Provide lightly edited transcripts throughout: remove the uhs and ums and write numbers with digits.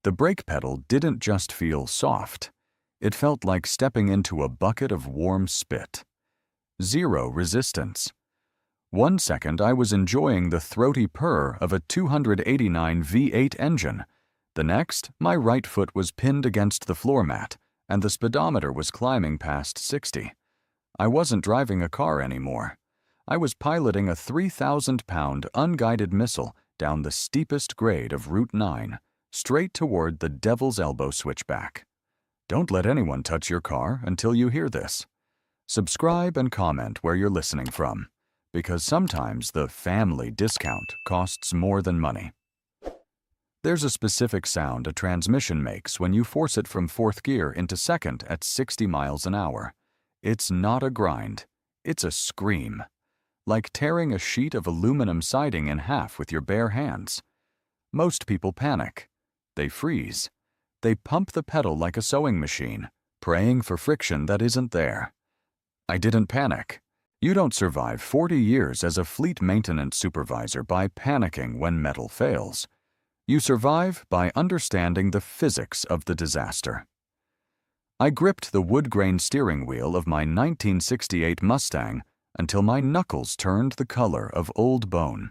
The brake pedal didn't just feel soft. It felt like stepping into a bucket of warm spit. Zero resistance. 1 second I was enjoying the throaty purr of a 289 V8 engine. The next, my right foot was pinned against the floor mat, and the speedometer was climbing past 60. I wasn't driving a car anymore. I was piloting a 3,000-pound unguided missile down the steepest grade of Route 9, straight toward the Devil's Elbow switchback. Don't let anyone touch your car until you hear this. Subscribe and comment where you're listening from, because sometimes the family discount costs more than money. There's a specific sound a transmission makes when you force it from fourth gear into second at 60 miles an hour. It's not a grind, it's a scream. Like tearing a sheet of aluminum siding in half with your bare hands. Most people panic. They freeze. They pump the pedal like a sewing machine, praying for friction that isn't there. I didn't panic. You don't survive 40 years as a fleet maintenance supervisor by panicking when metal fails. You survive by understanding the physics of the disaster. I gripped the wood-grain steering wheel of my 1968 Mustang until my knuckles turned the color of old bone.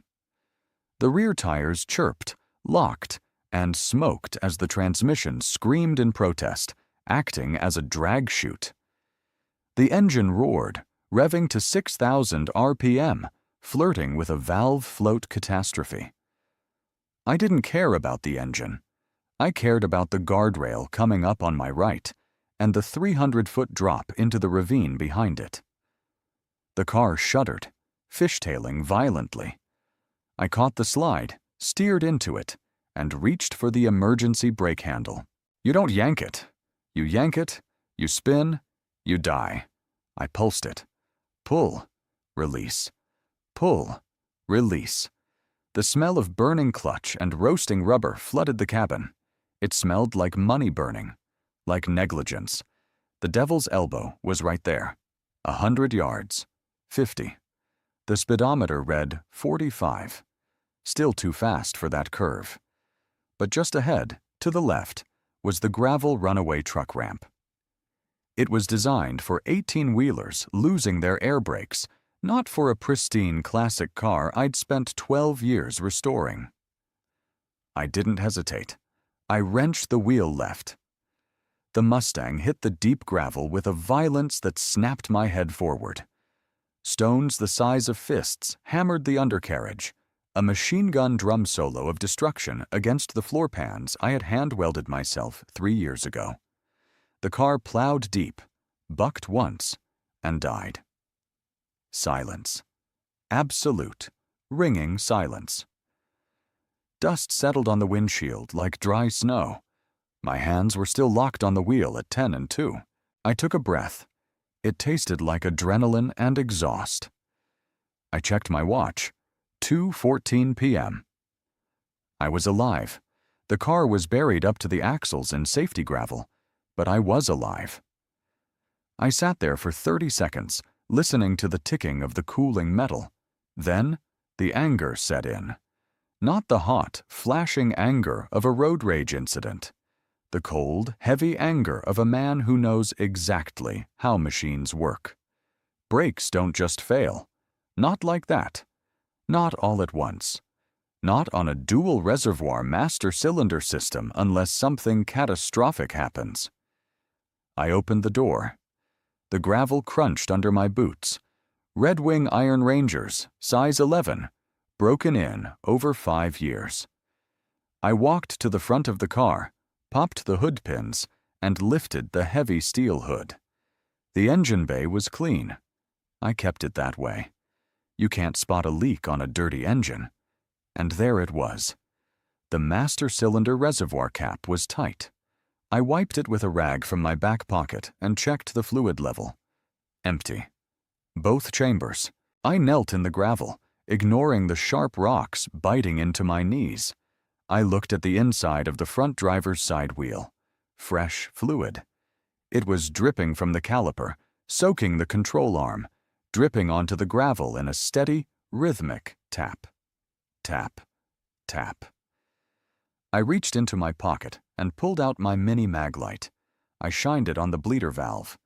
The rear tires chirped, locked, and smoked as the transmission screamed in protest, acting as a drag chute. The engine roared, revving to 6,000 RPM, flirting with a valve float catastrophe. I didn't care about the engine. I cared about the guardrail coming up on my right and the 300-foot drop into the ravine behind it. The car shuddered, fishtailing violently. I caught the slide, steered into it, and reached for the emergency brake handle. You don't yank it. You yank it, you spin, you die. I pulsed it. Pull, release. Pull, release. The smell of burning clutch and roasting rubber flooded the cabin. It smelled like money burning, like negligence. The Devil's Elbow was right there. 100 yards. 50. The speedometer read 45. Still too fast for that curve. But just ahead, to the left, was the gravel runaway truck ramp. It was designed for 18-wheelers losing their air brakes, not for a pristine classic car I'd spent 12 years restoring. I didn't hesitate. I wrenched the wheel left. The Mustang hit the deep gravel with a violence that snapped my head forward. Stones the size of fists hammered the undercarriage, a machine gun drum solo of destruction against the floor pans I had hand-welded myself 3 years ago. The car plowed deep, bucked once, and died. Silence. Absolute, ringing silence. Dust settled on the windshield like dry snow. My hands were still locked on the wheel at 10 and 2. I took a breath. It tasted like adrenaline and exhaust. I checked my watch. 2:14 p.m. I was alive. The car was buried up to the axles in safety gravel, but I was alive. I sat there for 30 seconds, listening to the ticking of the cooling metal. Then, the anger set in. Not the hot, flashing anger of a road rage incident. The cold, heavy anger of a man who knows exactly how machines work. Brakes don't just fail. Not like that. Not all at once. Not on a dual reservoir master cylinder system unless something catastrophic happens. I opened the door. The gravel crunched under my boots. Red Wing Iron Rangers, size 11, broken in over 5 years. I walked to the front of the car, popped the hood pins, and lifted the heavy steel hood. The engine bay was clean. I kept it that way. You can't spot a leak on a dirty engine. And there it was. The master cylinder reservoir cap was tight. I wiped it with a rag from my back pocket and checked the fluid level. Empty. Both chambers. I knelt in the gravel, ignoring the sharp rocks biting into my knees. I looked at the inside of the front driver's side wheel. Fresh fluid. It was dripping from the caliper, soaking the control arm, dripping onto the gravel in a steady, rhythmic tap. Tap. Tap. I reached into my pocket and pulled out my mini mag light. I shined it on the bleeder valve.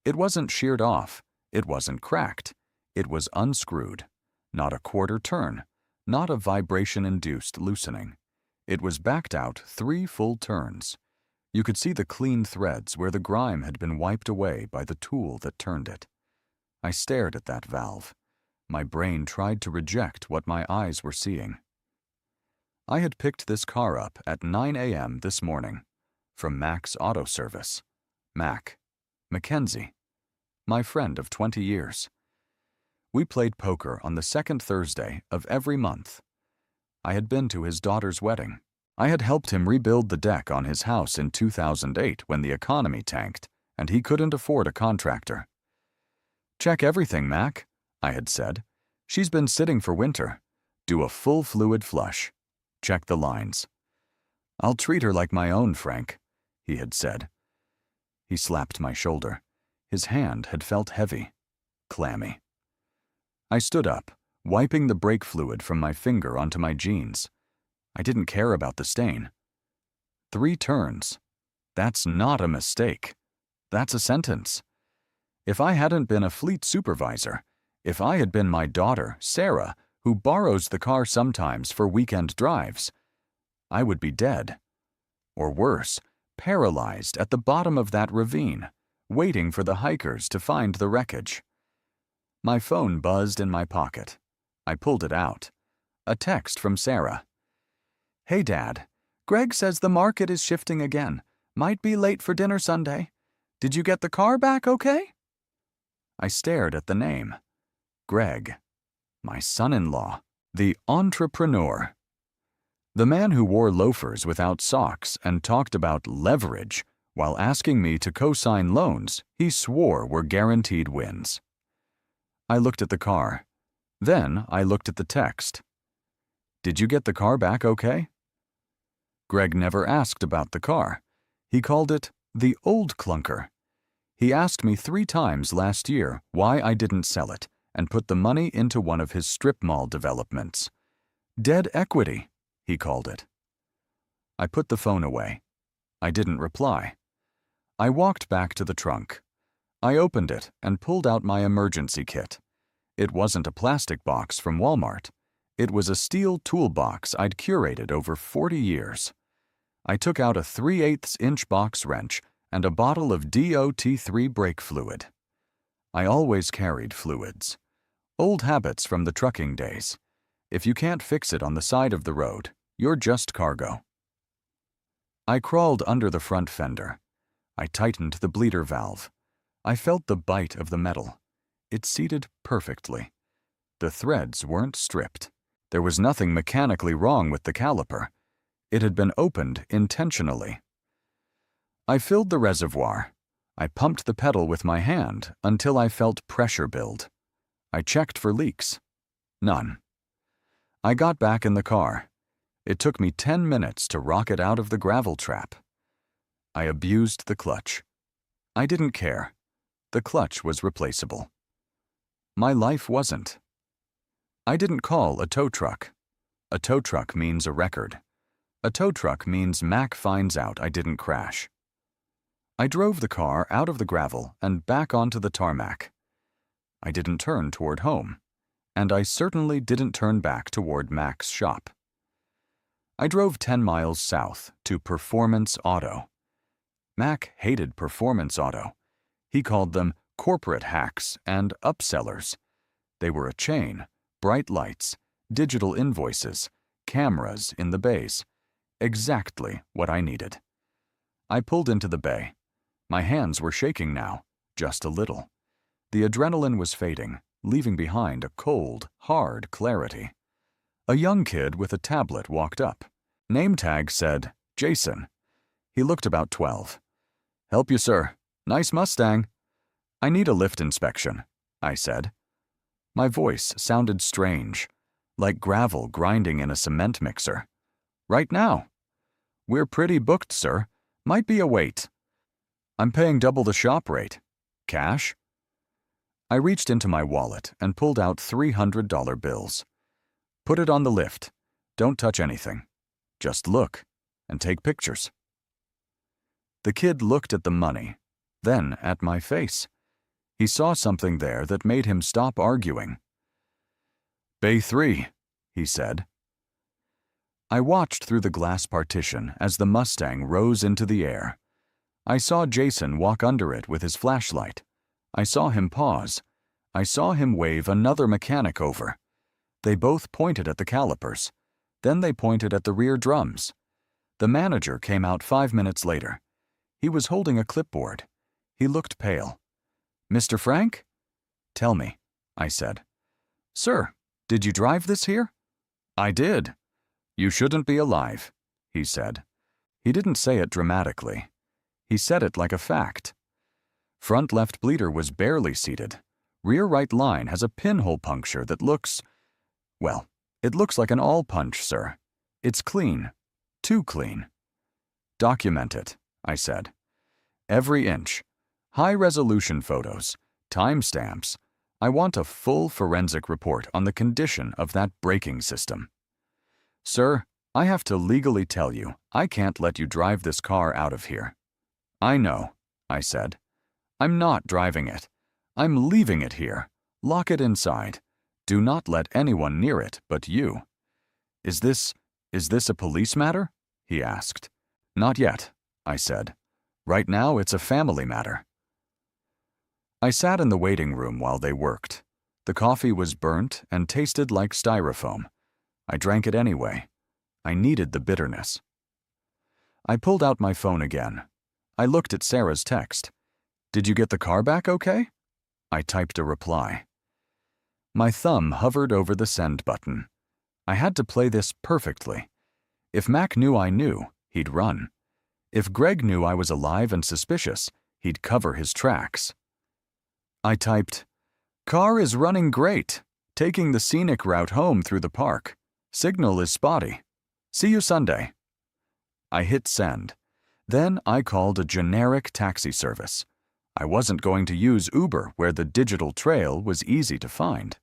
It wasn't sheared off. It wasn't cracked. It was unscrewed. Not a quarter turn. Not a vibration-induced loosening. It was backed out 3 full turns. You could see the clean threads where the grime had been wiped away by the tool that turned it. I stared at that valve. My brain tried to reject what my eyes were seeing. I had picked this car up at 9 a.m. this morning from Mac's Auto Service. Mac. Mackenzie. My friend of 20 years. We played poker on the second Thursday of every month. I had been to his daughter's wedding. I had helped him rebuild the deck on his house in 2008 when the economy tanked and he couldn't afford a contractor. "Check everything, Mac," I had said. "She's been sitting for winter. Do a full fluid flush. Check the lines." "I'll treat her like my own, Frank," he had said. He slapped my shoulder. His hand had felt heavy, clammy. I stood up, wiping the brake fluid from my finger onto my jeans. I didn't care about the stain. 3 turns. That's not a mistake. That's a sentence. If I hadn't been a fleet supervisor, if I had been my daughter, Sarah, who borrows the car sometimes for weekend drives, I would be dead. Or worse, paralyzed at the bottom of that ravine, waiting for the hikers to find the wreckage. My phone buzzed in my pocket. I pulled it out. A text from Sarah. "Hey, Dad. Greg says the market is shifting again. Might be late for dinner Sunday. Did you get the car back okay?" I stared at the name. Greg. My son-in-law. The entrepreneur. The man who wore loafers without socks and talked about leverage while asking me to co-sign loans he swore were guaranteed wins. I looked at the car. Then I looked at the text. "Did you get the car back okay?" Greg never asked about the car. He called it the old clunker. He asked me 3 times last year why I didn't sell it and put the money into one of his strip mall developments. Dead equity, he called it. I put the phone away. I didn't reply. I walked back to the trunk. I opened it and pulled out my emergency kit. It wasn't a plastic box from Walmart. It was a steel toolbox I'd curated over 40 years. I took out a 3/8-inch box wrench and a bottle of DOT3 brake fluid. I always carried fluids. Old habits from the trucking days. If you can't fix it on the side of the road, you're just cargo. I crawled under the front fender. I tightened the bleeder valve. I felt the bite of the metal. It seated perfectly. The threads weren't stripped. There was nothing mechanically wrong with the caliper. It had been opened intentionally. I filled the reservoir. I pumped the pedal with my hand until I felt pressure build. I checked for leaks. None. I got back in the car. It took me 10 minutes to rock it out of the gravel trap. I abused the clutch. I didn't care. The clutch was replaceable. My life wasn't. I didn't call a tow truck. A tow truck means a record. A tow truck means Mac finds out I didn't crash. I drove the car out of the gravel and back onto the tarmac. I didn't turn toward home, and I certainly didn't turn back toward Mac's shop. I drove 10 miles south to Performance Auto. Mac hated Performance Auto. He called them corporate hacks and upsellers. They were a chain, bright lights, digital invoices, cameras in the bays. Exactly what I needed. I pulled into the bay. My hands were shaking now, just a little. The adrenaline was fading, leaving behind a cold, hard clarity. A young kid with a tablet walked up. Name tag said, Jason. He looked about 12. "Help you, sir. Nice Mustang." "I need a lift inspection," I said. My voice sounded strange, like gravel grinding in a cement mixer. "Right now." "We're pretty booked, sir. Might be a wait." "I'm paying double the shop rate. Cash?" I reached into my wallet and pulled out $300 bills. "Put it on the lift. Don't touch anything. Just look and take pictures." The kid looked at the money, then at my face. He saw something there that made him stop arguing. "Bay 3, he said. I watched through the glass partition as the Mustang rose into the air. I saw Jason walk under it with his flashlight. I saw him pause. I saw him wave another mechanic over. They both pointed at the calipers. Then they pointed at the rear drums. The manager came out 5 minutes later. He was holding a clipboard. He looked pale. "Mr. Frank?" "Tell me," I said. "Sir, did you drive this here?" "I did." "You shouldn't be alive," he said. He didn't say it dramatically. He said it like a fact. Front left bleeder was barely seated. Rear right line has a pinhole puncture that looks, well, it looks like an all punch, sir. It's clean. Too clean. "Document it," I said. "Every inch. High-resolution photos. Timestamps. I want a full forensic report on the condition of that braking system." "Sir, I have to legally tell you, I can't let you drive this car out of here." "I know," I said. "I'm not driving it. I'm leaving it here. Lock it inside. Do not let anyone near it but you." Is this a police matter?" he asked. "Not yet," I said. "Right now it's a family matter." I sat in the waiting room while they worked. The coffee was burnt and tasted like styrofoam. I drank it anyway. I needed the bitterness. I pulled out my phone again. I looked at Sarah's text. "Did you get the car back okay?" I typed a reply. My thumb hovered over the send button. I had to play this perfectly. If Mac knew I knew, he'd run. If Greg knew I was alive and suspicious, he'd cover his tracks. I typed, "Car is running great. Taking the scenic route home through the park. Signal is spotty. See you Sunday." I hit send. Then I called a generic taxi service. I wasn't going to use Uber where the digital trail was easy to find.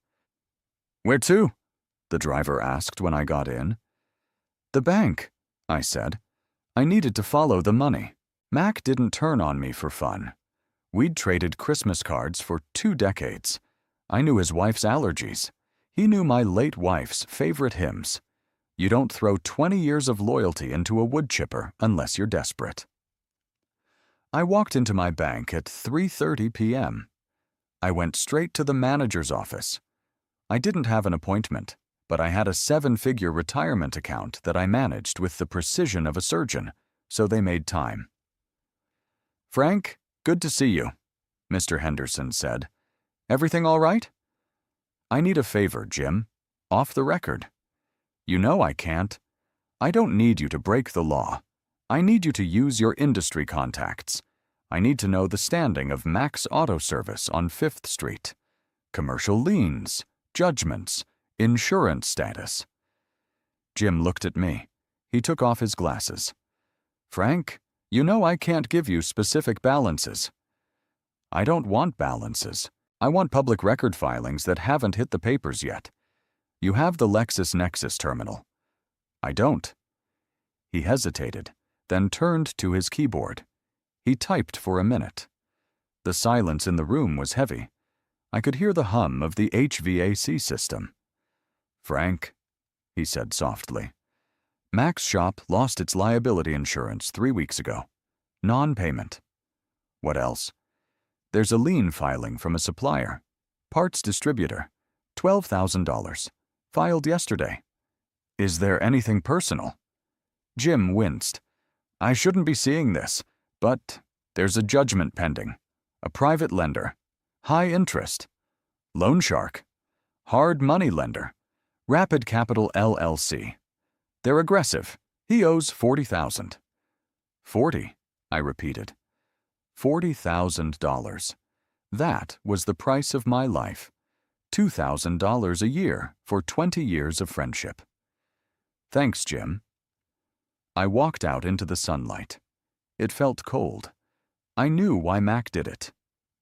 "Where to?" the driver asked when I got in. "The bank," I said. I needed to follow the money. Mac didn't turn on me for fun. We'd traded Christmas cards for 2 decades. I knew his wife's allergies. He knew my late wife's favorite hymns. You don't throw 20 years of loyalty into a wood chipper unless you're desperate. I walked into my bank at 3:30 p.m. I went straight to the manager's office. I didn't have an appointment, but I had a 7-figure retirement account that I managed with the precision of a surgeon, so they made time. "Frank, good to see you," Mr. Henderson said. "Everything all right?" "I need a favor, Jim. Off the record." "You know I can't. I don't need you to break the law. I need you to use your industry contacts. I need to know the standing of Mac's Auto Service on 5th Street. Commercial liens, judgments, insurance status." Jim looked at me. He took off his glasses. "Frank, you know I can't give you specific balances." "I don't want balances. I want public record filings that haven't hit the papers yet. You have the LexisNexis terminal." "I don't." He hesitated, then turned to his keyboard. He typed for a minute. The silence in the room was heavy. I could hear the hum of the HVAC system. "Frank," he said softly, "Mac's shop lost its liability insurance 3 weeks ago. Non-payment." "What else?" "There's a lien filing from a supplier. Parts distributor. $12,000. Filed yesterday." "Is there anything personal?" Jim winced. "I shouldn't be seeing this, but there's a judgment pending. A private lender. High interest. Loan shark. Hard money lender. Rapid Capital LLC. They're aggressive. He owes $40,000. "40," I repeated. $40,000. That was the price of my life. $2,000 a year for 20 years of friendship. "Thanks, Jim." I walked out into the sunlight. It felt cold. I knew why Mac did it.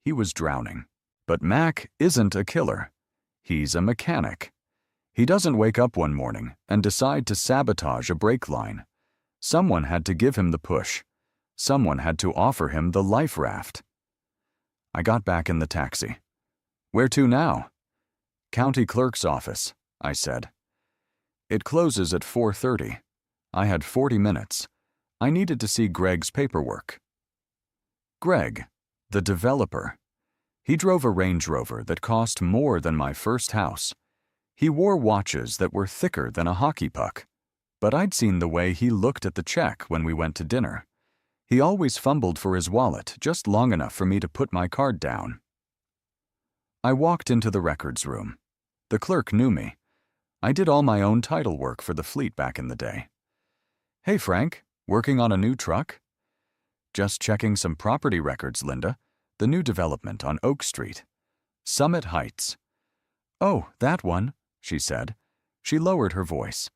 He was drowning. But Mac isn't a killer. He's a mechanic. He doesn't wake up one morning and decide to sabotage a brake line. Someone had to give him the push. Someone had to offer him the life raft. I got back in the taxi. "Where to now?" "County clerk's office," I said. "It closes at 4:30. I had 40 minutes. I needed to see Greg's paperwork." Greg, the developer. He drove a Range Rover that cost more than my first house. He wore watches that were thicker than a hockey puck. But I'd seen the way he looked at the check when we went to dinner. He always fumbled for his wallet just long enough for me to put my card down. I walked into the records room. The clerk knew me. I did all my own title work for the fleet back in the day. "Hey, Frank, working on a new truck?" "Just checking some property records, Linda. The new development on Oak Street. Summit Heights." "Oh, that one," she said. She lowered her voice.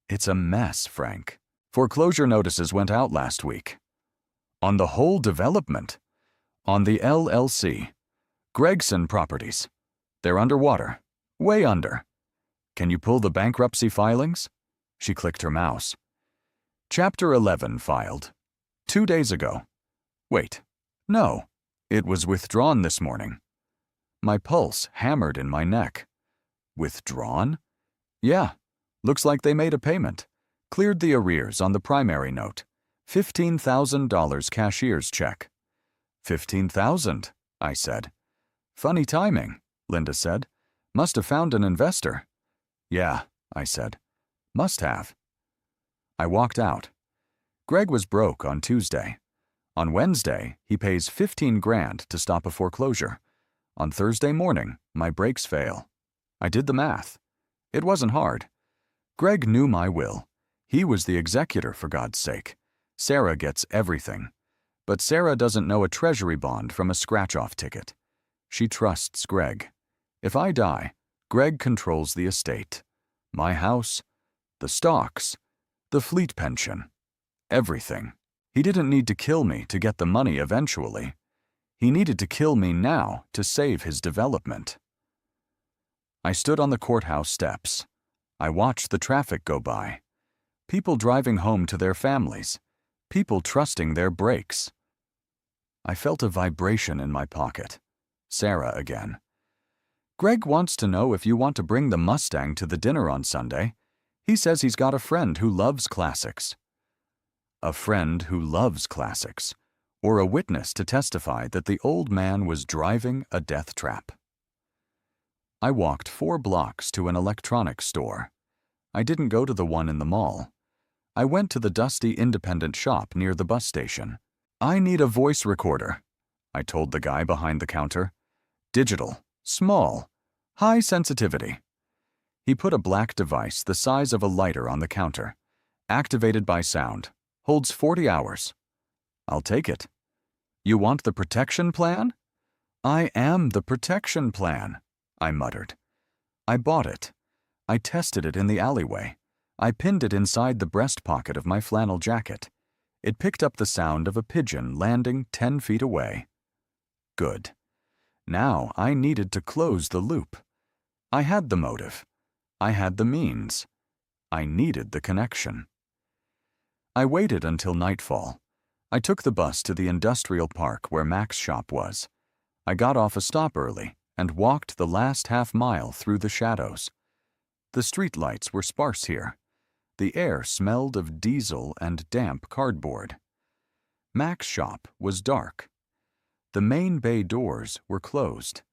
"It's a mess, Frank. Foreclosure notices went out last week." "On the whole development?" "On the LLC. Gregson Properties. They're underwater. Way under. Can you pull the bankruptcy filings?" She clicked her mouse. "Chapter 11 filed. 2 days ago. Wait. No. It was withdrawn this morning." My pulse hammered in my neck. "Withdrawn?" "Yeah. Looks like they made a payment. Cleared the arrears on the primary note. $15,000 cashier's check." "15,000, I said. "Funny timing," Linda said. "Must have found an investor." "Yeah," I said. "Must have." I walked out. Greg was broke on Tuesday. On Wednesday, he pays $15,000 to stop a foreclosure. On Thursday morning, my brakes fail. I did the math. It wasn't hard. Greg knew my will. He was the executor, for God's sake. Sarah gets everything. But Sarah doesn't know a treasury bond from a scratch-off ticket. She trusts Greg. If I die, Greg controls the estate. My house, the stocks, the fleet pension, everything. He didn't need to kill me to get the money eventually. He needed to kill me now to save his development. I stood on the courthouse steps. I watched the traffic go by. People driving home to their families. People trusting their brakes. I felt a vibration in my pocket. Sarah again. "Greg wants to know if you want to bring the Mustang to the dinner on Sunday. He says he's got a friend who loves classics." A friend who loves classics, or a witness to testify that the old man was driving a death trap. I walked 4 blocks to an electronics store. I didn't go to the one in the mall. I went to the dusty independent shop near the bus station. "I need a voice recorder," I told the guy behind the counter. "Digital, small, high sensitivity." He put a black device the size of a lighter on the counter. "Activated by sound. Holds 40 hours. "I'll take it." "You want the protection plan?" "I am the protection plan," I muttered. I bought it. I tested it in the alleyway. I pinned it inside the breast pocket of my flannel jacket. It picked up the sound of a pigeon landing 10 feet away. Good. Now I needed to close the loop. I had the motive. I had the means. I needed the connection. I waited until nightfall. I took the bus to the industrial park where Mac's shop was. I got off a stop early and walked the last half-mile through the shadows. The streetlights were sparse here. The air smelled of diesel and damp cardboard. Mac's shop was dark. The main bay doors were closed,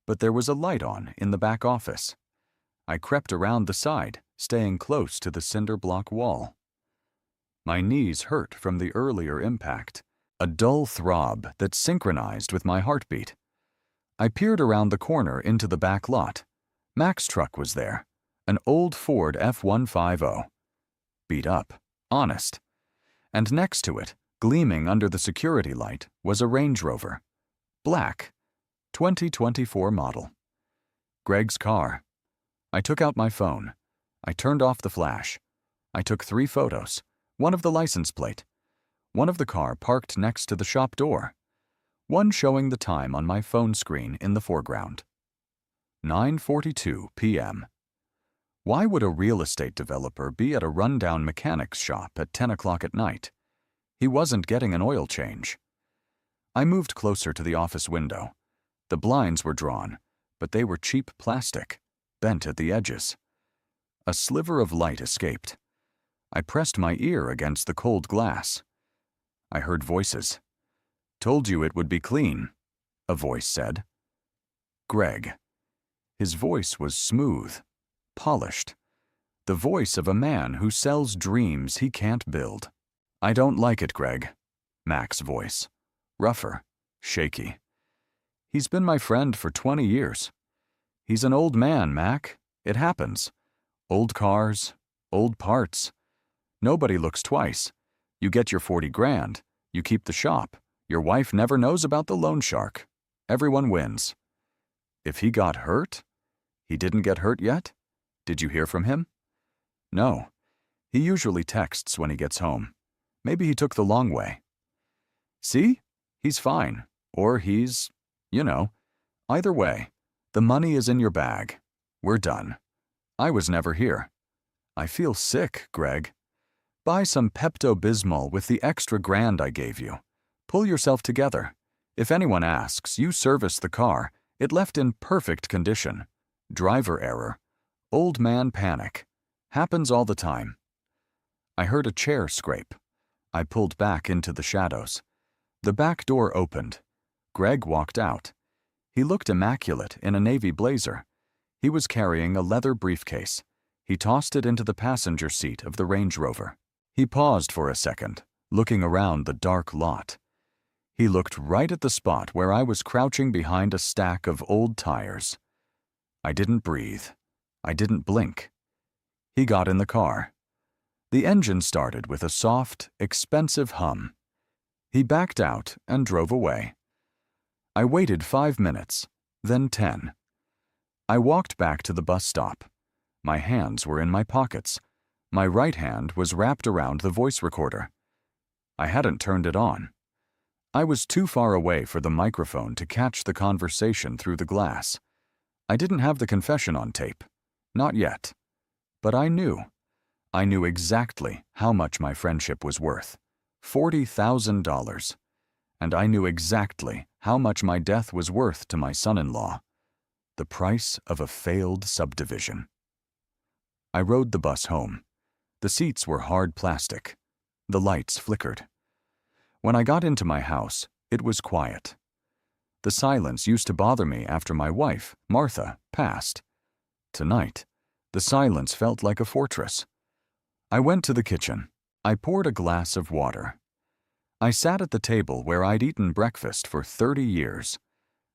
but there was a light on in the back office. I crept around the side, staying close to the cinder block wall. My knees hurt from the earlier impact, a dull throb that synchronized with my heartbeat. I peered around the corner into the back lot. Mac's truck was there, an old Ford F-150. Beat up, honest. And next to it, gleaming under the security light, was a Range Rover. Black, 2024 model. Greg's car. I took out my phone. I turned off the flash. I took 3 photos. One of the license plate, one of the car parked next to the shop door, one showing the time on my phone screen in the foreground. 9:42 p.m. Why would a real estate developer be at a rundown mechanic's shop at 10 o'clock at night? He wasn't getting an oil change. I moved closer to the office window. The blinds were drawn, but they were cheap plastic, bent at the edges. A sliver of light escaped. I pressed my ear against the cold glass. I heard voices. "Told you it would be clean," a voice said. Greg. His voice was smooth, polished. The voice of a man who sells dreams he can't build. "I don't like it, Greg." Mac's voice. Rougher, shaky. "He's been my friend for 20 years. He's an old man, Mac. It happens. Old cars, old parts. Nobody looks twice. You get your 40 grand. You keep the shop. Your wife never knows about the loan shark. Everyone wins." If he got hurt? He didn't get hurt yet? Did you hear from him? No. He usually texts when he gets home. Maybe he took the long way. See? He's fine. Or he's, Either way, the money is in your bag. We're done. I was never here. I feel sick, Greg. Buy some Pepto-Bismol with the extra grand I gave you. Pull yourself together. If anyone asks, you service the car. It left in perfect condition. Driver error. Old man panic. Happens all the time. I heard a chair scrape. I pulled back into the shadows. The back door opened. Greg walked out. He looked immaculate in a navy blazer. He was carrying a leather briefcase. He tossed it into the passenger seat of the Range Rover. He paused for a second, looking around the dark lot. He looked right at the spot where I was crouching behind a stack of old tires. I didn't breathe. I didn't blink. He got in the car. The engine started with a soft, expensive hum. He backed out and drove away. I waited 5 minutes, then 10. I walked back to the bus stop. My hands were in my pockets. My right hand was wrapped around the voice recorder. I hadn't turned it on. I was too far away for the microphone to catch the conversation through the glass. I didn't have the confession on tape. Not yet. But I knew. I knew exactly how much my friendship was worth. $40,000. And I knew exactly how much my death was worth to my son-in-law. The price of a failed subdivision. I rode the bus home. The seats were hard plastic. The lights flickered. When I got into my house, it was quiet. The silence used to bother me after my wife, Martha, passed. Tonight, the silence felt like a fortress. I went to the kitchen. I poured a glass of water. I sat at the table where I'd eaten breakfast for 30 years.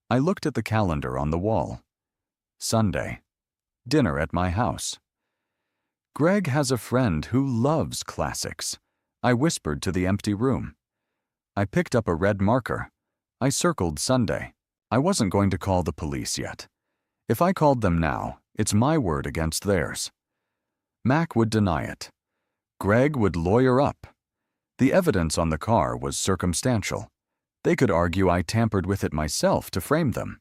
I looked at the calendar on the wall. Sunday. Dinner at my house. Greg has a friend who loves classics. I whispered to the empty room. I picked up a red marker. I circled Sunday. I wasn't going to call the police yet. If I called them now, it's my word against theirs. Mac would deny it. Greg would lawyer up. The evidence on the car was circumstantial. They could argue I tampered with it myself to frame them.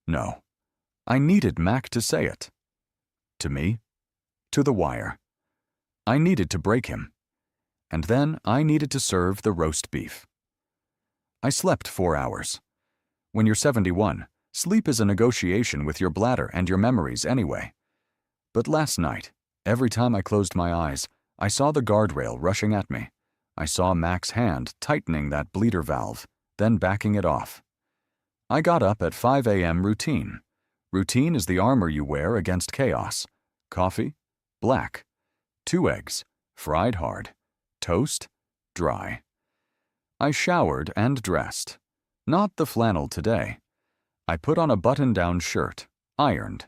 No. I needed Mac to say it. To me. To the wire. I needed to break him. And then I needed to serve the roast beef. I slept 4 hours. When you're 71, sleep is a negotiation with your bladder and your memories anyway. But last night, every time I closed my eyes, I saw the guardrail rushing at me. I saw Mac's hand tightening that bleeder valve, then backing it off. I got up at 5 a.m. routine. Routine is the armor you wear against chaos. Coffee, black. 2 eggs, fried hard. Toast, dry. I showered and dressed. Not the flannel today. I put on a button-down shirt, ironed.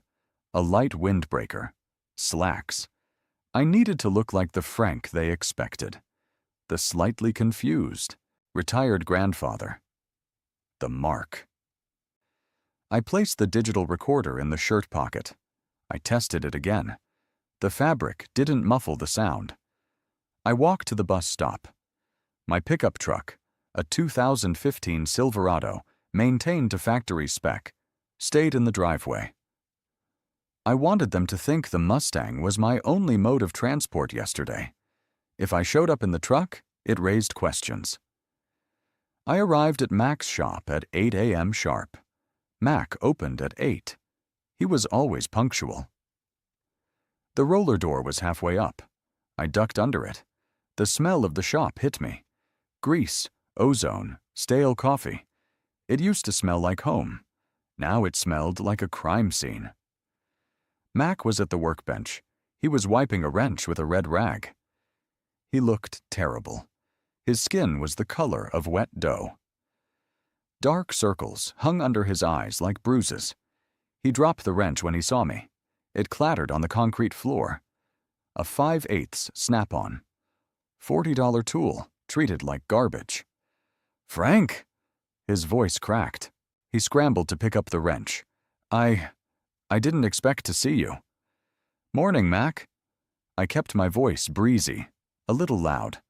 A light windbreaker. Slacks. I needed to look like the Frank they expected. The slightly confused, retired grandfather. The mark. I placed the digital recorder in the shirt pocket. I tested it again. The fabric didn't muffle the sound. I walked to the bus stop. My pickup truck, a 2015 Silverado, maintained to factory spec, stayed in the driveway. I wanted them to think the Mustang was my only mode of transport yesterday. If I showed up in the truck, It raised questions. I arrived at Mac's shop at 8 a.m. sharp. Mac opened at 8. He was always punctual. The roller door was halfway up. I ducked under it. The smell of the shop hit me. Grease, ozone, stale coffee. It used to smell like home. Now it smelled like a crime scene. Mac was at the workbench. He was wiping a wrench with a red rag. He looked terrible. His skin was the color of wet dough. Dark circles hung under his eyes like bruises. He dropped the wrench when he saw me. It clattered on the concrete floor. A 5/8 snap-on. $40 tool, treated like garbage. "Frank!" His voice cracked. He scrambled to pick up the wrench. I didn't expect to see you." "Morning, Mac." I kept my voice breezy, a little loud.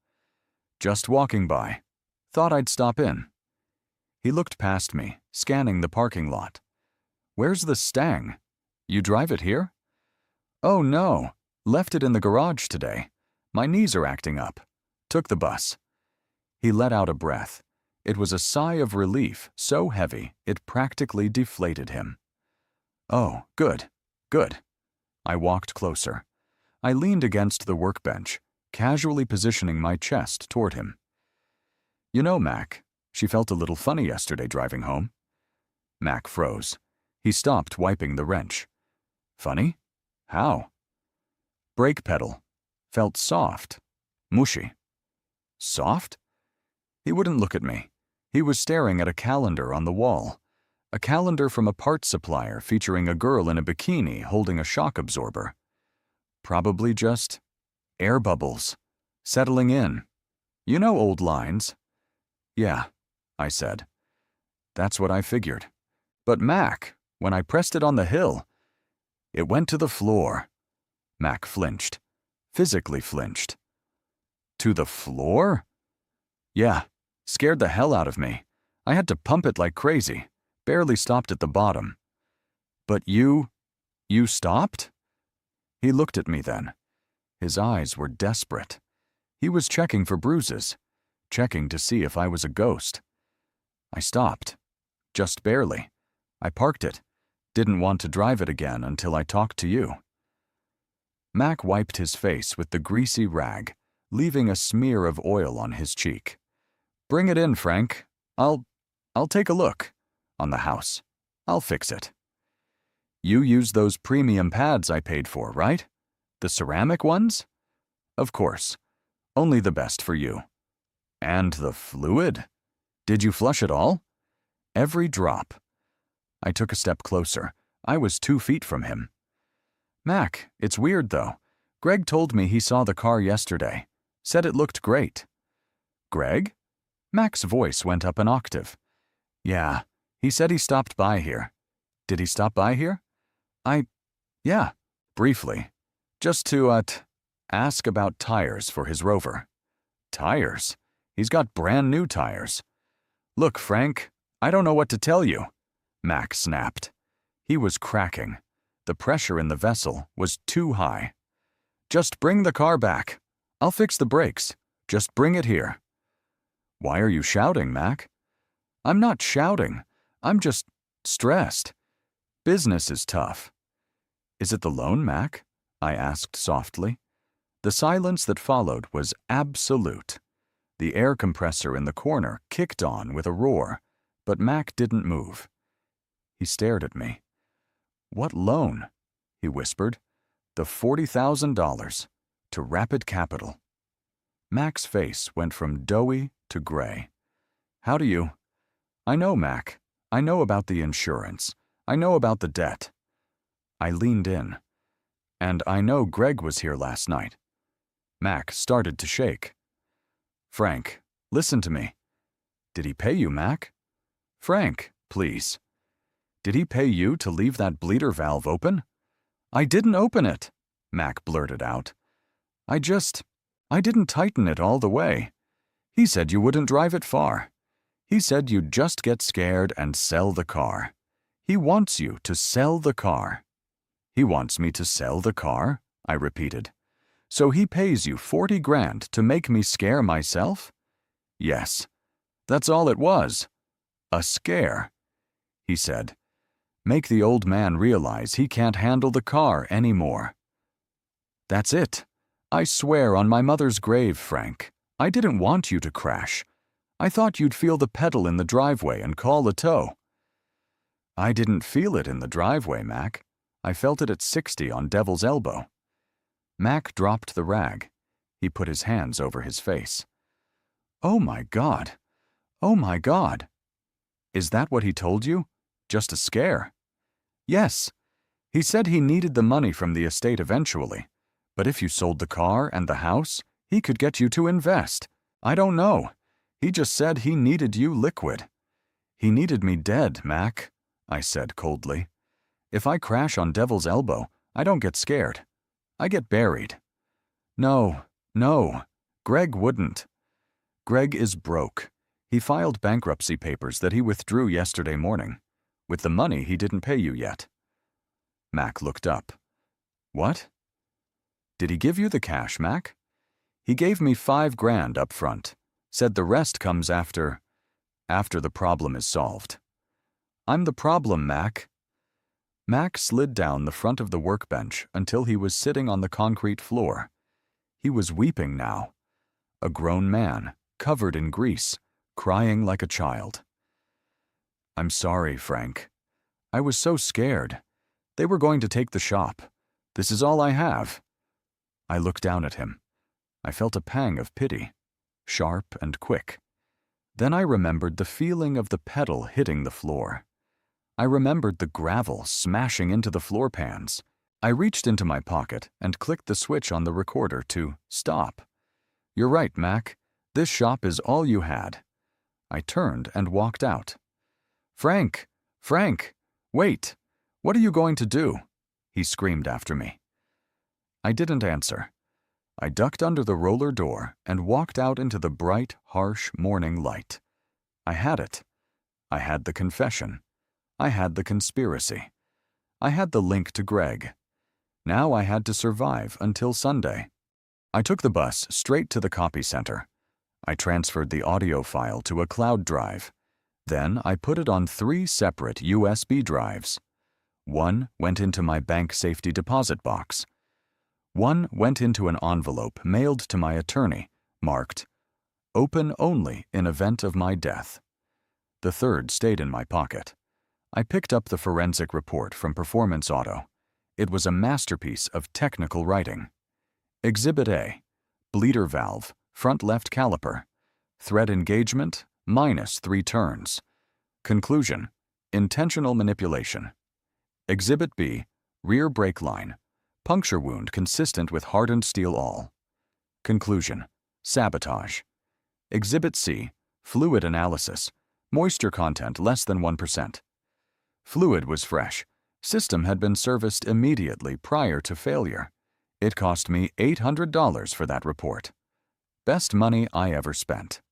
"Just walking by. Thought I'd stop in." He looked past me, scanning the parking lot. "Where's the Mustang? You drive it here?" "Oh no, left it in the garage today. My knees are acting up. Took the bus." He let out a breath. It was a sigh of relief so heavy it practically deflated him. "Oh, good, good." I walked closer. I leaned against the workbench, casually positioning my chest toward him. "You know, Mac, she felt a little funny yesterday driving home." Mac froze. He stopped wiping the wrench. "Funny? How?" "Brake pedal. Felt soft. Mushy." "Soft?" He wouldn't look at me. He was staring at a calendar on the wall. A calendar from a parts supplier featuring a girl in a bikini holding a shock absorber. Probably just air bubbles. Settling in. You know old lines. "Yeah," I said. "That's what I figured. But Mac, when I pressed it on the hill, it went to the floor." Mac flinched. Physically flinched. "To the floor?" "Yeah, scared the hell out of me. I had to pump it like crazy. Barely stopped at the bottom." "But you stopped?" He looked at me then. His eyes were desperate. He was checking for bruises, checking to see if I was a ghost. "I stopped. Just barely. I parked it. Didn't want to drive it again until I talked to you." Mac wiped his face with the greasy rag, leaving a smear of oil on his cheek. "Bring it in, Frank. I'll take a look. On the house. I'll fix it." "You use those premium pads I paid for, right? The ceramic ones?" "Of course. Only the best for you." "And the fluid? Did you flush it all?" "Every drop." I took a step closer. I was 2 feet from him. "Mac, it's weird though. Greg told me he saw the car yesterday. Said it looked great." "Greg?" Mac's voice went up an octave. "Yeah, he said he stopped by here." "Did he stop by here?" Yeah, briefly. Just to, ask about tires for his Rover." "Tires? He's got brand new tires." "Look, Frank, I don't know what to tell you," Mac snapped. He was cracking. The pressure in the vessel was too high. "Just bring the car back. I'll fix the brakes. Just bring it here." "Why are you shouting, Mac?" "I'm not shouting. I'm just stressed. Business is tough." "Is it the loan, Mac?" I asked softly. The silence that followed was absolute. The air compressor in the corner kicked on with a roar, but Mac didn't move. He stared at me. "What loan?" he whispered. "The $40,000 to Rapid Capital." Mac's face went from doughy to gray. "How do you—" "I know, Mac. I know about the insurance. I know about the debt." I leaned in. "And I know Greg was here last night." Mac started to shake. "Frank, listen to me." "Did he pay you, Mac?" "Frank, please." "Did he pay you to leave that bleeder valve open?" "I didn't open it," Mac blurted out. I didn't tighten it all the way. He said you wouldn't drive it far. He said you'd just get scared and sell the car. He wants you to sell the car." "He wants me to sell the car?" I repeated. So he pays you 40 grand to make me scare myself? Yes. That's all it was. A scare, he said. Make the old man realize he can't handle the car anymore. That's it. I swear on my mother's grave, Frank. I didn't want you to crash. I thought you'd feel the pedal in the driveway and call a tow. I didn't feel it in the driveway, Mac. I felt it at 60 on Devil's Elbow. Mac dropped the rag. He put his hands over his face. Oh my God. Oh my God. Is that what he told you? Just a scare? Yes. He said he needed the money from the estate eventually. But if you sold the car and the house, he could get you to invest. I don't know. He just said he needed you liquid. He needed me dead, Mac, I said coldly. If I crash on Devil's Elbow, I don't get scared. I get buried. No, Greg wouldn't. Greg is broke. He filed bankruptcy papers that he withdrew yesterday morning. With the money he didn't pay you yet. Mac looked up. What? Did he give you the cash, Mac? He gave me 5 grand up front. Said the rest comes after the problem is solved. I'm the problem, Mac. Mac slid down the front of the workbench until he was sitting on the concrete floor. He was weeping now. A grown man, covered in grease, crying like a child. I'm sorry, Frank. I was so scared. They were going to take the shop. This is all I have. I looked down at him. I felt a pang of pity, sharp and quick. Then I remembered the feeling of the pedal hitting the floor. I remembered the gravel smashing into the floor pans. I reached into my pocket and clicked the switch on the recorder to stop. You're right, Mac. This shop is all you had. I turned and walked out. Frank! Wait! What are you going to do? He screamed after me. I didn't answer. I ducked under the roller door and walked out into the bright, harsh morning light. I had it. I had the confession. I had the conspiracy. I had the link to Greg. Now I had to survive until Sunday. I took the bus straight to the copy center. I transferred the audio file to a cloud drive. Then I put it on 3 separate USB drives. One went into my bank safety deposit box. One went into an envelope mailed to my attorney, marked, "Open only in event of my death." The third stayed in my pocket. I picked up the forensic report from Performance Auto. It was a masterpiece of technical writing. Exhibit A, bleeder valve, front left caliper. Thread engagement, -3 turns. Conclusion, intentional manipulation. Exhibit B, rear brake line. Puncture wound consistent with hardened steel awl. Conclusion, sabotage. Exhibit C, fluid analysis. Moisture content less than 1%. Fluid was fresh. System had been serviced immediately prior to failure. It cost me $800 for that report. Best money I ever spent.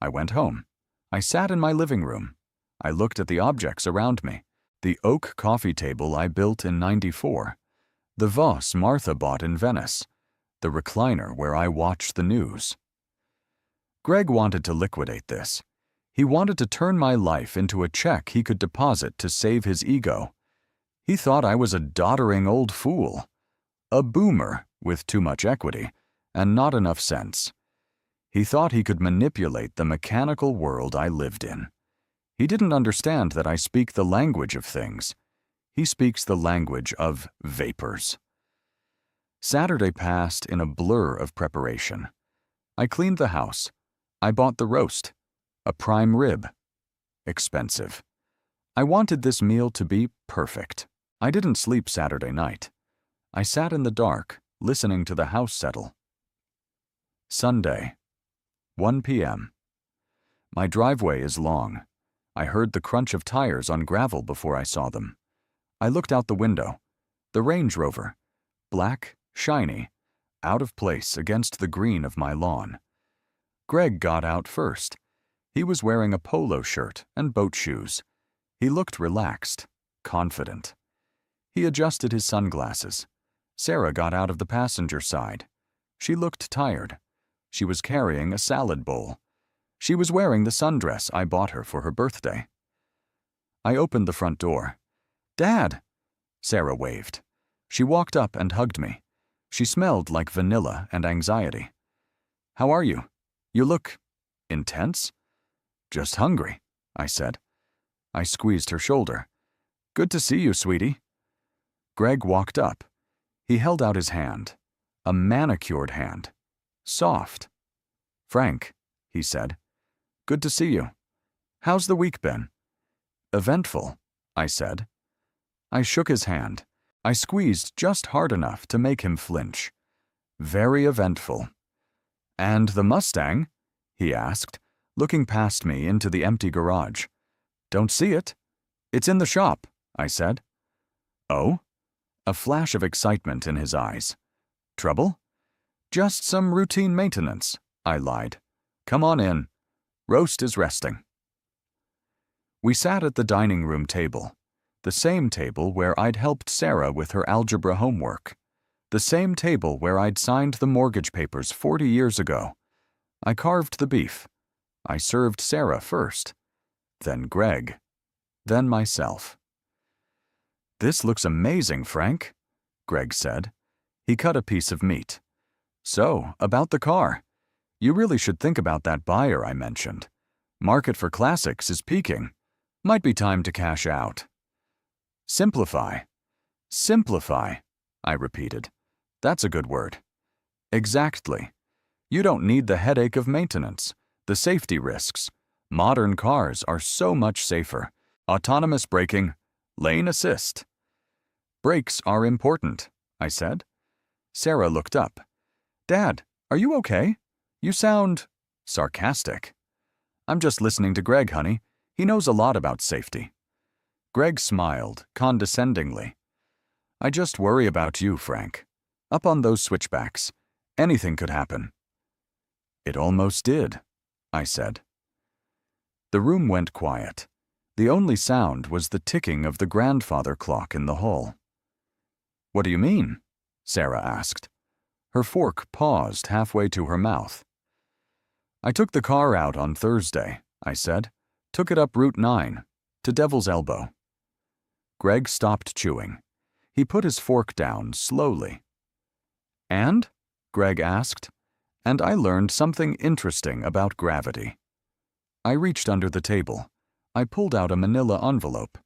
I went home. I sat in my living room. I looked at the objects around me. The oak coffee table I built in '94. The vase Martha bought in Venice. The recliner where I watched the news. Greg wanted to liquidate this. He wanted to turn my life into a check he could deposit to save his ego. He thought I was a doddering old fool. A boomer with too much equity and not enough sense. He thought he could manipulate the mechanical world I lived in. He didn't understand that I speak the language of things. He speaks the language of vapors. Saturday passed in a blur of preparation. I cleaned the house. I bought the roast. A prime rib. Expensive. I wanted this meal to be perfect. I didn't sleep Saturday night. I sat in the dark, listening to the house settle. Sunday, 1 p.m. My driveway is long. I heard the crunch of tires on gravel before I saw them. I looked out the window. The Range Rover, black, shiny, out of place against the green of my lawn. Greg got out first. He was wearing a polo shirt and boat shoes. He looked relaxed, confident. He adjusted his sunglasses. Sarah got out of the passenger side. She looked tired. She was carrying a salad bowl. She was wearing the sundress I bought her for her birthday. I opened the front door. "Dad!" Sarah waved. She walked up and hugged me. She smelled like vanilla and anxiety. "How are you? You look intense?" "Just hungry," I said. I squeezed her shoulder. "Good to see you, sweetie." Greg walked up. He held out his hand. A manicured hand. Soft. "Frank," he said. "Good to see you. How's the week been?" "Eventful," I said. I shook his hand. I squeezed just hard enough to make him flinch. "Very eventful." "And the Mustang?" he asked, looking past me into the empty garage. "Don't see it." "It's in the shop," I said. "Oh?" A flash of excitement in his eyes. "Trouble?" "Just some routine maintenance," I lied. "Come on in. Roast is resting." We sat at the dining room table, the same table where I'd helped Sarah with her algebra homework, the same table where I'd signed the mortgage papers 40 years ago. I carved the beef. I served Sarah first, then Greg, then myself. "This looks amazing, Frank," Greg said. He cut a piece of meat. "So, about the car. You really should think about that buyer I mentioned. Market for classics is peaking. Might be time to cash out." "Simplify." "Simplify," I repeated. "That's a good word." "Exactly. You don't need the headache of maintenance, the safety risks. Modern cars are so much safer. Autonomous braking, lane assist." "Brakes are important," I said. Sarah looked up. "Dad, are you okay? You sound sarcastic." "I'm just listening to Greg, honey. He knows a lot about safety." Greg smiled condescendingly. "I just worry about you, Frank. Up on those switchbacks. Anything could happen." "It almost did," I said. The room went quiet. The only sound was the ticking of the grandfather clock in the hall. "What do you mean?" Sarah asked. Her fork paused halfway to her mouth. "I took the car out on Thursday," I said. "Took it up Route 9, to Devil's Elbow." Greg stopped chewing. He put his fork down slowly. "And?" Greg asked. And I learned something interesting about gravity. I reached under the table. I pulled out a manila envelope.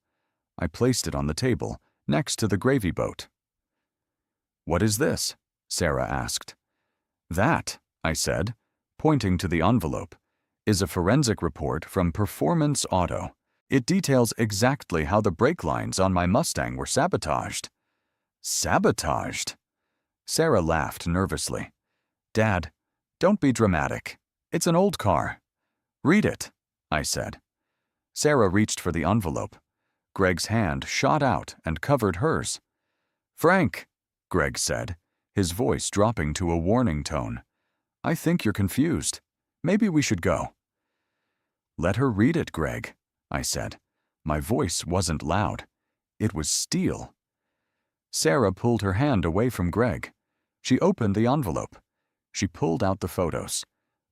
I placed it on the table, next to the gravy boat. "What is this?" Sarah asked. "That," I said, pointing to the envelope, "is a forensic report from Performance Auto. It details exactly how the brake lines on my Mustang were sabotaged." "Sabotaged?" Sarah laughed nervously. "Dad, don't be dramatic. It's an old car." "Read it," I said. Sarah reached for the envelope. Greg's hand shot out and covered hers. "Frank," Greg said, his voice dropping to a warning tone, "I think you're confused. Maybe we should go." "Let her read it, Greg," I said. My voice wasn't loud. It was steel. Sarah pulled her hand away from Greg. She opened the envelope. She pulled out the photos.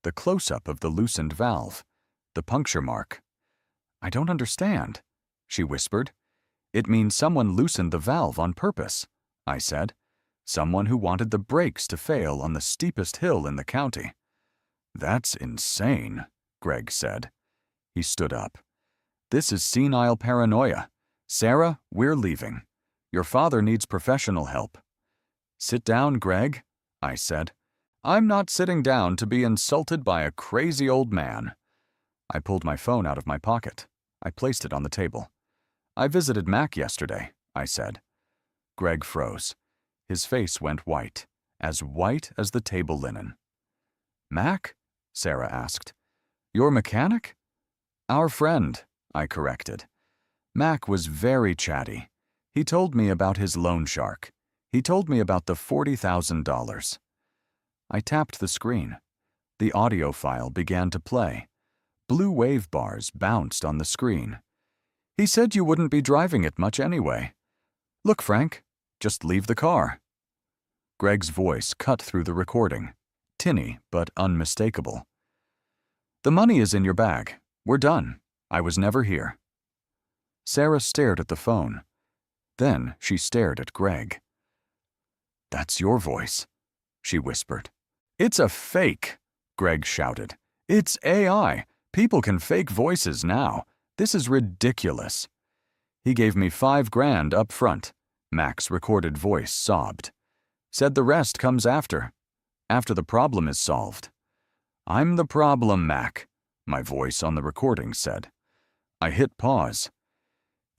The close-up of the loosened valve. The puncture mark. "I don't understand," she whispered. "It means someone loosened the valve on purpose," I said. "Someone who wanted the brakes to fail on the steepest hill in the county." "That's insane," Greg said. He stood up. "This is senile paranoia. Sarah, we're leaving. Your father needs professional help." "Sit down, Greg," I said. "I'm not sitting down to be insulted by a crazy old man." I pulled my phone out of my pocket. I placed it on the table. "I visited Mac yesterday," I said. Greg froze. His face went white as the table linen. "Mac?" Sarah asked. "Your mechanic?" "Our friend," I corrected. Mac was very chatty. He told me about his loan shark. He told me about the $40,000. I tapped the screen. The audio file began to play. Blue wave bars bounced on the screen. "He said you wouldn't be driving it much anyway. Look, Frank, just leave the car." Greg's voice cut through the recording, tinny but unmistakable. "The money is in your bag. We're done. I was never here." Sarah stared at the phone. Then she stared at Greg. "That's your voice," she whispered. "It's a fake," Greg shouted. "It's AI. People can fake voices now. This is ridiculous." "He gave me $5,000 up front," Mac's recorded voice sobbed. "Said the rest comes after the problem is solved." "I'm the problem, Mac," my voice on the recording said. I hit pause.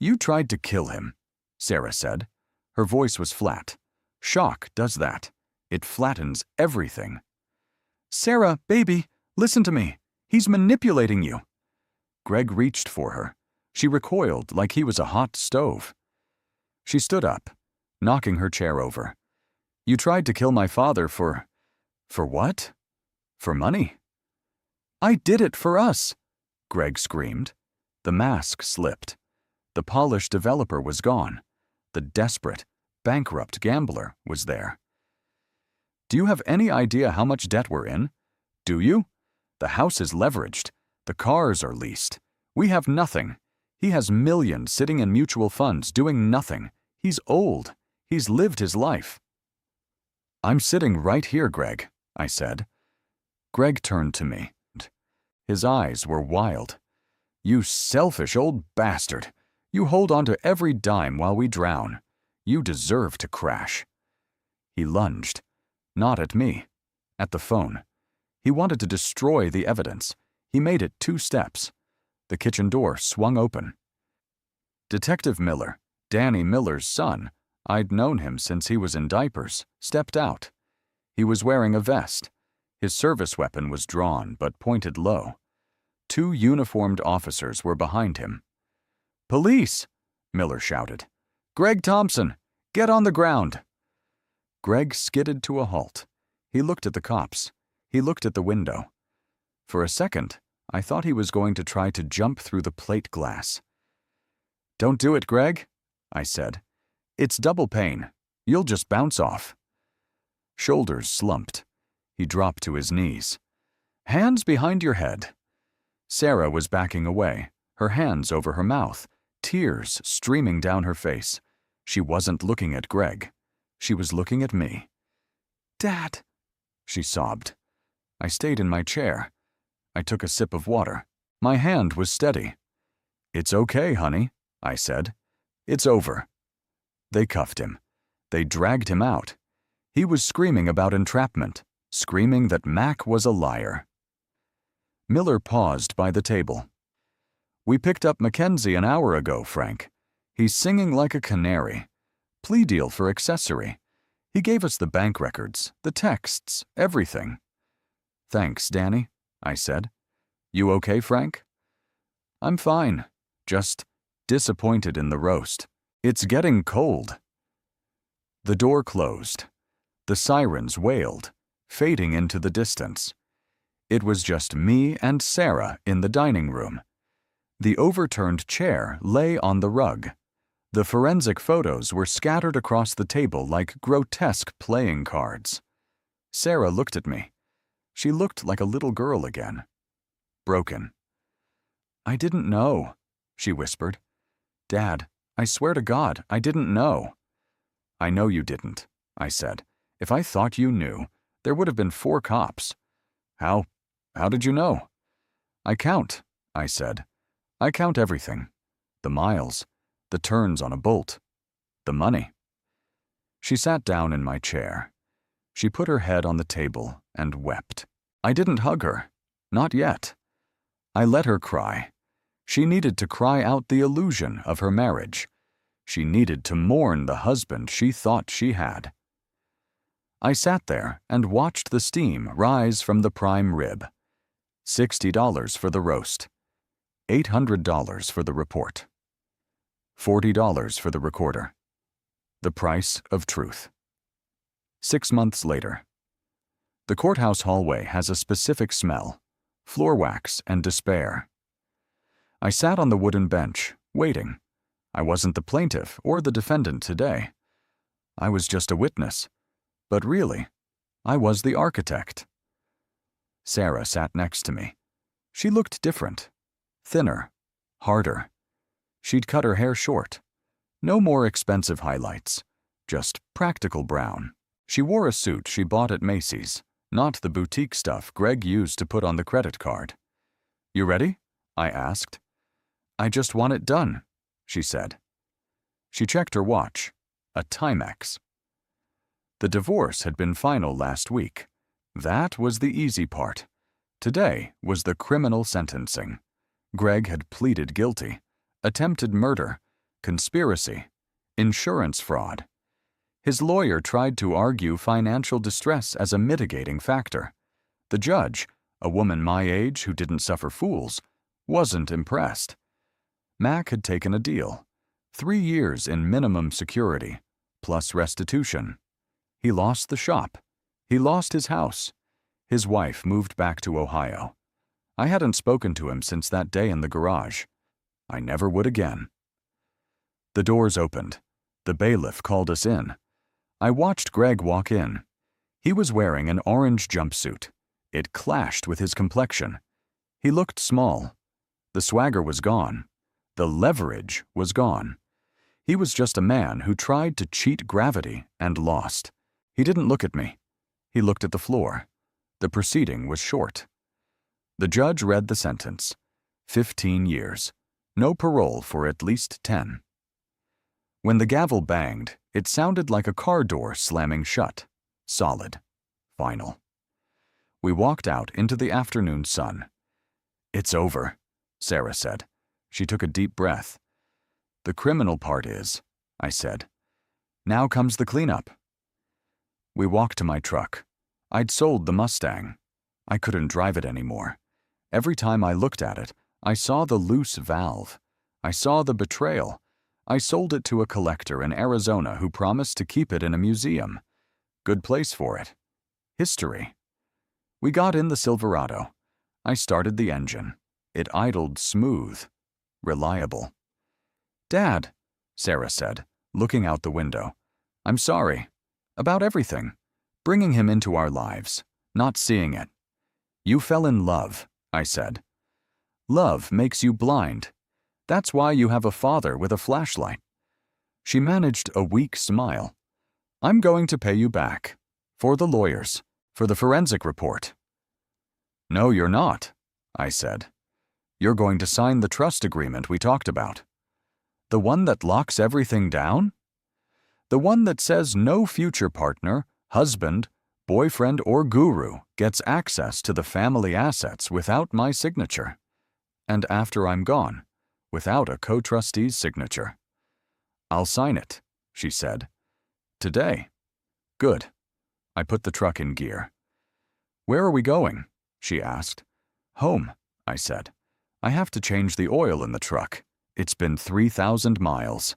"You tried to kill him," Sarah said. Her voice was flat. Shock does that. It flattens everything. "Sarah, baby, listen to me. He's manipulating you." Greg reached for her. She recoiled like he was a hot stove. She stood up, knocking her chair over. "You tried to kill my father for what? For money?" "I did it for us," Greg screamed. The mask slipped. The polished developer was gone. The desperate, bankrupt gambler was there. "Do you have any idea how much debt we're in? Do you? The house is leveraged. The cars are leased. We have nothing. He has millions sitting in mutual funds doing nothing. He's old. He's lived his life." "I'm sitting right here, Greg," I said. Greg turned to me. His eyes were wild. "You selfish old bastard. You hold on to every dime while we drown. You deserve to crash." He lunged. Not at me. At the phone. He wanted to destroy the evidence. He made it 2 steps. The kitchen door swung open. Detective Miller, Danny Miller's son, I'd known him since he was in diapers, stepped out. He was wearing a vest. His service weapon was drawn but pointed low. 2 uniformed officers were behind him. "Police!" Miller shouted. "Greg Thompson, get on the ground!" Greg skidded to a halt. He looked at the cops. He looked at the window. For a second, I thought he was going to try to jump through the plate glass. "Don't do it, Greg," I said. "It's double pain. You'll just bounce off." Shoulders slumped. He dropped to his knees. "Hands behind your head." Sarah was backing away, her hands over her mouth, tears streaming down her face. She wasn't looking at Greg. She was looking at me. "Dad," she sobbed. I stayed in my chair. I took a sip of water. My hand was steady. "It's okay, honey," I said. "It's over." They cuffed him. They dragged him out. He was screaming about entrapment, screaming that Mac was a liar. Miller paused by the table. "We picked up Mackenzie an hour ago, Frank. He's singing like a canary. Plea deal for accessory. He gave us the bank records, the texts, everything." "Thanks, Danny," I said. "You okay, Frank?" "I'm fine. Just disappointed in the roast. It's getting cold." The door closed. The sirens wailed, fading into the distance. It was just me and Sarah in the dining room. The overturned chair lay on the rug. The forensic photos were scattered across the table like grotesque playing cards. Sarah looked at me. She looked like a little girl again. Broken. "I didn't know," she whispered. "Dad, I swear to God, I didn't know." "I know you didn't," I said. "If I thought you knew, there would have been 4 cops. How did you know?" "I count," I said. "I count everything. The miles, the turns on a bolt, the money." She sat down in my chair. She put her head on the table and wept. I didn't hug her. Not yet. I let her cry. She needed to cry out the illusion of her marriage. She needed to mourn the husband she thought she had. I sat there and watched the steam rise from the prime rib. $60 for the roast. $800 for the report. $40 for the recorder. The price of truth. 6 months later. The courthouse hallway has a specific smell, floor wax and despair. I sat on the wooden bench, waiting. I wasn't the plaintiff or the defendant today. I was just a witness. But really, I was the architect. Sarah sat next to me. She looked different. Thinner. Harder. She'd cut her hair short. No more expensive highlights. Just practical brown. She wore a suit she bought at Macy's, not the boutique stuff Greg used to put on the credit card. "You ready?" I asked. "I just want it done," she said. She checked her watch. A Timex. The divorce had been final last week. That was the easy part. Today was the criminal sentencing. Greg had pleaded guilty. Attempted murder, conspiracy, insurance fraud. His lawyer tried to argue financial distress as a mitigating factor. The judge, a woman my age who didn't suffer fools, wasn't impressed. Mac had taken a deal. 3 years in minimum security, plus restitution. He lost the shop. He lost his house. His wife moved back to Ohio. I hadn't spoken to him since that day in the garage. I never would again. The doors opened. The bailiff called us in. I watched Greg walk in. He was wearing an orange jumpsuit. It clashed with his complexion. He looked small. The swagger was gone. The leverage was gone. He was just a man who tried to cheat gravity and lost. He didn't look at me. He looked at the floor. The proceeding was short. The judge read the sentence. 15 years. No parole for at least 10. When the gavel banged, it sounded like a car door slamming shut. Solid. Final. We walked out into the afternoon sun. "It's over," Sarah said. She took a deep breath. "The criminal part is," I said. "Now comes the cleanup." We walked to my truck. I'd sold the Mustang. I couldn't drive it anymore. Every time I looked at it, I saw the loose valve. I saw the betrayal. I sold it to a collector in Arizona who promised to keep it in a museum. Good place for it. History. We got in the Silverado. I started the engine. It idled smooth. Reliable. "Dad," Sarah said, looking out the window. "I'm sorry. About everything. Bringing him into our lives. Not seeing it." "You fell in love," I said. "Love makes you blind. That's why you have a father with a flashlight." She managed a weak smile. "I'm going to pay you back. For the lawyers. For the forensic report." "No, you're not," I said. "You're going to sign the trust agreement we talked about. The one that locks everything down? The one that says no future partner, husband, boyfriend, or guru gets access to the family assets without my signature. And after I'm gone, without a co-trustee's signature." "I'll sign it," she said. "Today." "Good." I put the truck in gear. "Where are we going?" she asked. "Home," I said. "I have to change the oil in the truck. It's been 3,000 miles.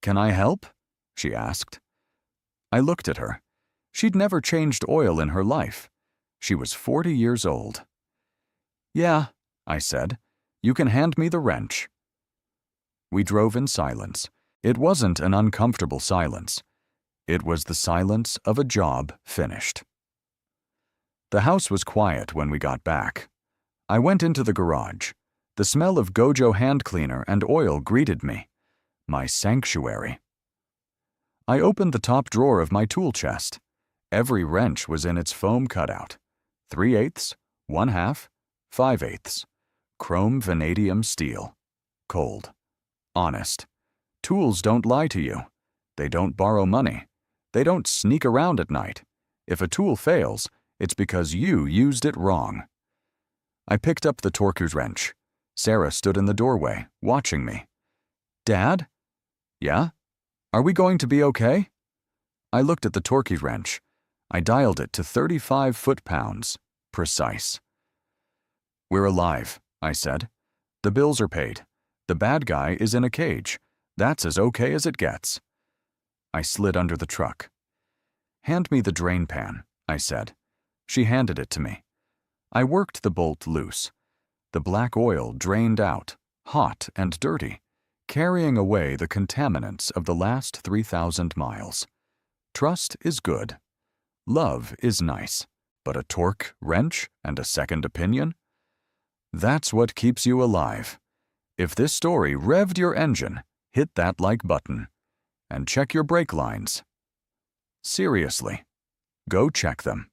"Can I help?" she asked. I looked at her. She'd never changed oil in her life. She was 40 years old. "Yeah," I said. "You can hand me the wrench." We drove in silence. It wasn't an uncomfortable silence. It was the silence of a job finished. The house was quiet when we got back. I went into the garage. The smell of Gojo hand cleaner and oil greeted me. My sanctuary. I opened the top drawer of my tool chest. Every wrench was in its foam cutout. 3/8, 1/2, 5/8. Chrome vanadium steel. Cold. Honest. Tools don't lie to you. They don't borrow money. They don't sneak around at night. If a tool fails, it's because you used it wrong. I picked up the Torque wrench. Sarah stood in the doorway, watching me. "Dad?" "Yeah? Are we going to be okay?" I looked at the Torque wrench. I dialed it to 35 foot-pounds. Precise. "We're alive," I said. "The bills are paid. The bad guy is in a cage. That's as okay as it gets." I slid under the truck. "Hand me the drain pan," I said. She handed it to me. I worked the bolt loose. The black oil drained out, hot and dirty, carrying away the contaminants of the last 3,000 miles. Trust is good. Love is nice, but a torque wrench and a second opinion? That's what keeps you alive. If this story revved your engine, hit that like button. And check your brake lines. Seriously, go check them.